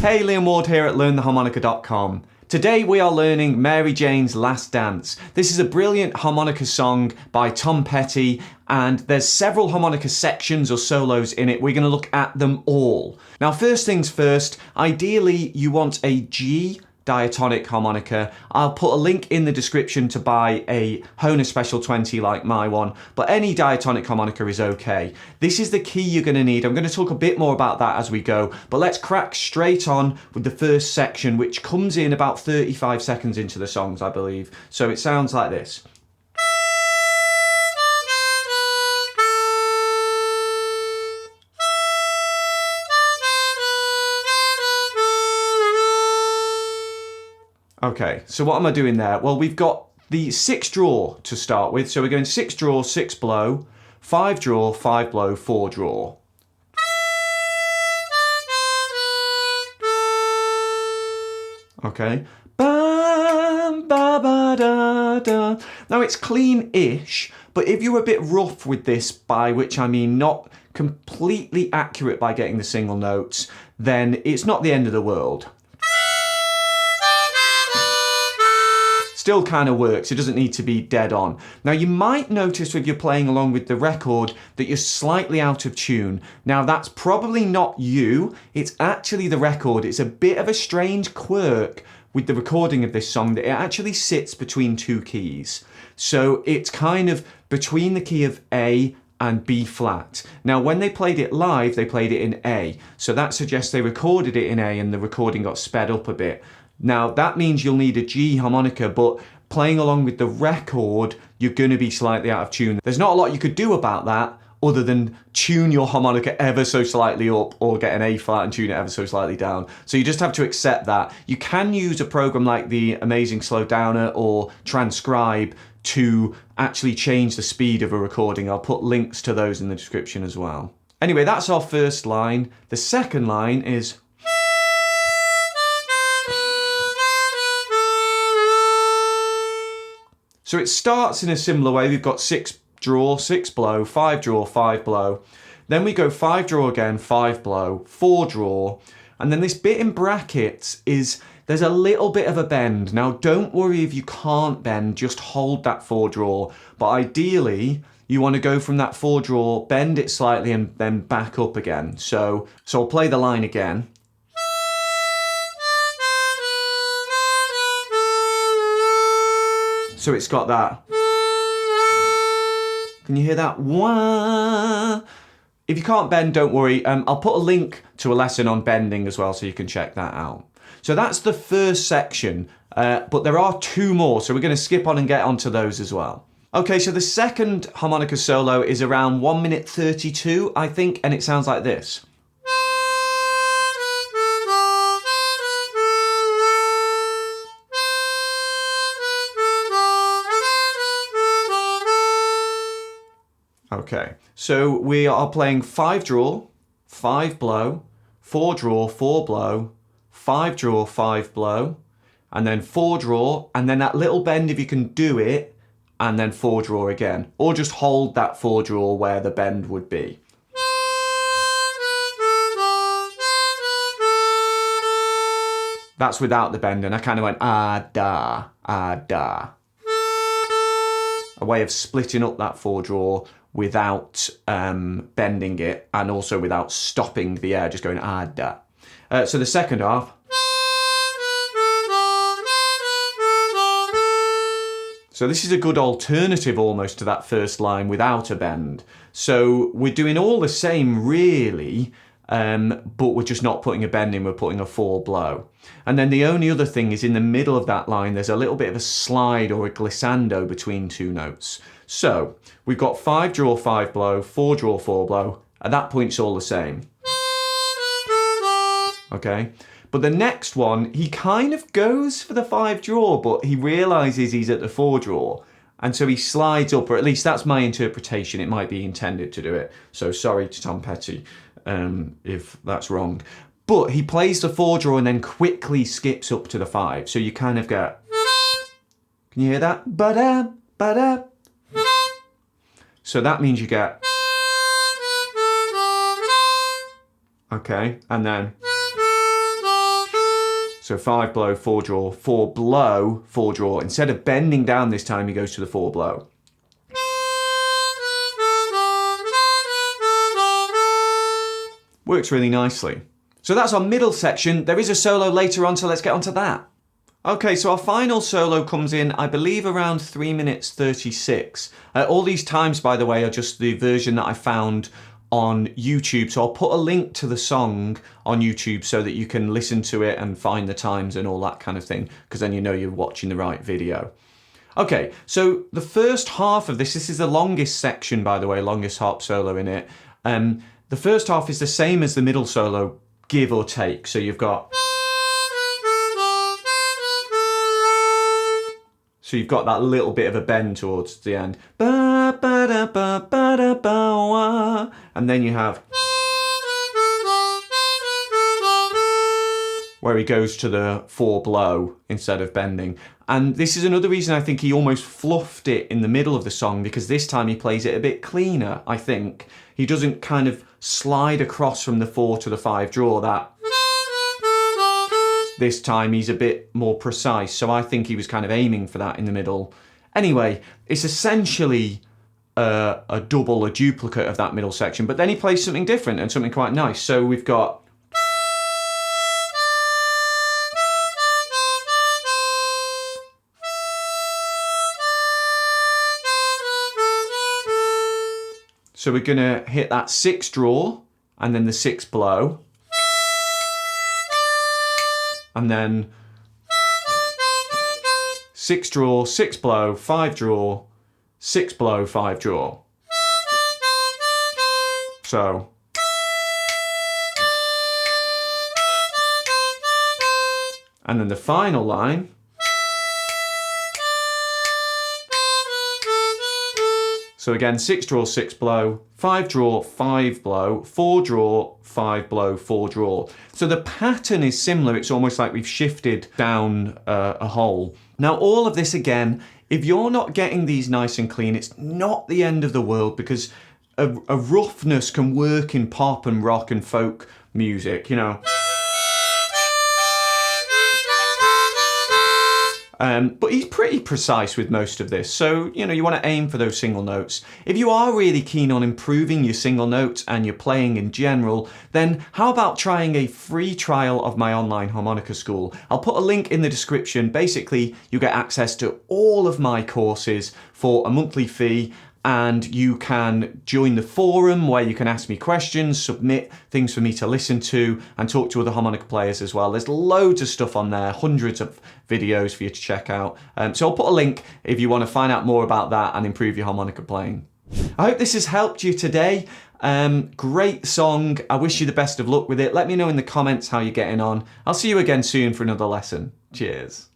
Hey, Liam Ward here at LearnTheHarmonica.com. Today we are learning Mary Jane's Last Dance. This is a brilliant harmonica song by Tom Petty, and there's several harmonica sections or solos in it. We're going to look at them all. Now, first things first, ideally you want a G diatonic harmonica. I'll put a link in the description to buy a Hohner Special 20 like my one, but any diatonic harmonica is okay. This is the key you're going to need. I'm going to talk a bit more about that as we go, but let's crack straight on with the first section, which comes in about 35 seconds into the songs, I believe. So it sounds like this. Okay, so what am I doing there? Well, we've got the 6 draw to start with. So we're going 6 draw, 6 blow, 5 draw, 5 blow, 4 draw. Okay. Bam, ba, ba, da, da. Now it's clean-ish, but if you're a bit rough with this, by which I mean not completely accurate by getting the single notes, then it's not the end of the world. Still kind of works, it doesn't need to be dead on. Now you might notice if you're playing along with the record that you're slightly out of tune. Now that's probably not you, it's actually the record. It's a bit of a strange quirk with the recording of this song that it actually sits between 2 keys. So it's kind of between the key of A and B flat. Now when they played it live, they played it in A. So that suggests they recorded it in A and the recording got sped up a bit. Now that means you'll need a G harmonica, but playing along with the record, you're going to be slightly out of tune. There's not a lot you could do about that other than tune your harmonica ever so slightly up or get an A flat and tune it ever so slightly down. So you just have to accept that. You can use a program like the Amazing Slow Downer or Transcribe to actually change the speed of a recording. I'll put links to those in the description as well. Anyway, that's our first line. The second line is... So it starts in a similar way. We've got 6 draw, 6 blow, 5 draw, 5 blow. Then we go 5 draw again, 5 blow, 4 draw. And then this bit in brackets is, there's a little bit of a bend. Now don't worry if you can't bend, just hold that 4 draw. But ideally, you want to go from that 4 draw, bend it slightly and then back up again. So I'll play the line again. So it's got that. Can you hear that? Wah. If you can't bend, don't worry. I'll put a link to a lesson on bending as well, so you can check that out. So that's the first section, but there are 2 more, so we're going to skip on and get onto those as well. Okay, so the second harmonica solo is around 1 minute 32, I think, and it sounds like this. Okay, so we are playing 5 draw, 5 blow, 4 draw, 4 blow, 5 draw, 5 blow, and then 4 draw, and then that little bend if you can do it, and then 4 draw again. Or just hold that 4 draw where the bend would be. That's without the bend, and I kind of went ah, da. A way of splitting up that 4 draw without bending it, and also without stopping the air, just going ah, da. So the second half. So this is a good alternative almost to that first line without a bend. So we're doing all the same really, but we're just not putting a bend in, we're putting a 4 blow. And then the only other thing is in the middle of that line, there's a little bit of a slide or a glissando between 2 notes. So we've got 5 draw, 5 blow, 4 draw, 4 blow. At that point, it's all the same. Okay, but the next one, he kind of goes for the 5 draw, but he realizes he's at the 4 draw. And so he slides up, or at least that's my interpretation. It might be intended to do it. So sorry to Tom Petty if that's wrong. But he plays the 4 draw and then quickly skips up to the 5. So you kind of get, can you hear that? Ba-da, ba-da. So that means you get, okay, and then, So 5 blow, 4 draw, 4 blow, 4 draw. Instead of bending down this time, he goes to the 4 blow. Works really nicely. So that's our middle section. There is a solo later on, so let's get on to that. Okay, so our final solo comes in, I believe, around 3 minutes 36. All these times, by the way, are just the version that I found on YouTube. So I'll put a link to the song on YouTube so that you can listen to it and find the times and all that kind of thing, because then you know you're watching the right video. Okay, so the first half of this is the longest section, by the way, longest harp solo in it. The first half is the same as the middle solo, give or take. So you've got... So you've got that little bit of a bend towards the end. And then you have... where he goes to the 4 blow instead of bending. And this is another reason I think he almost fluffed it in the middle of the song, because this time he plays it a bit cleaner, I think. He doesn't kind of slide across from the 4 to the 5 draw that. This time he's a bit more precise, so I think he was kind of aiming for that in the middle. Anyway, it's essentially a duplicate of that middle section, but then he plays something different and something quite nice. So we've got... So we're going to hit that 6 draw and then the 6 blow. And then 6 draw, 6 blow, 5 draw, 6 blow, 5 draw. So. And then the final line. So again, 6 draw, 6 blow, 5 draw, 5 blow, 4 draw, 5 blow, 4 draw. So the pattern is similar. It's almost like we've shifted down a hole. Now all of this again, if you're not getting these nice and clean, it's not the end of the world, because a roughness can work in pop and rock and folk music, you know. But he's pretty precise with most of this. So, you know, you want to aim for those single notes. If you are really keen on improving your single notes and your playing in general, then how about trying a free trial of my online harmonica school? I'll put a link in the description. Basically, you get access to all of my courses for a monthly fee, and you can join the forum where you can ask me questions, submit things for me to listen to, and talk to other harmonica players as well. There's loads of stuff on there, hundreds of videos for you to check out. So I'll put a link if you want to find out more about that and improve your harmonica playing. I hope this has helped you today. Great song. I wish you the best of luck with it. Let me know in the comments how you're getting on. I'll see you again soon for another lesson. Cheers.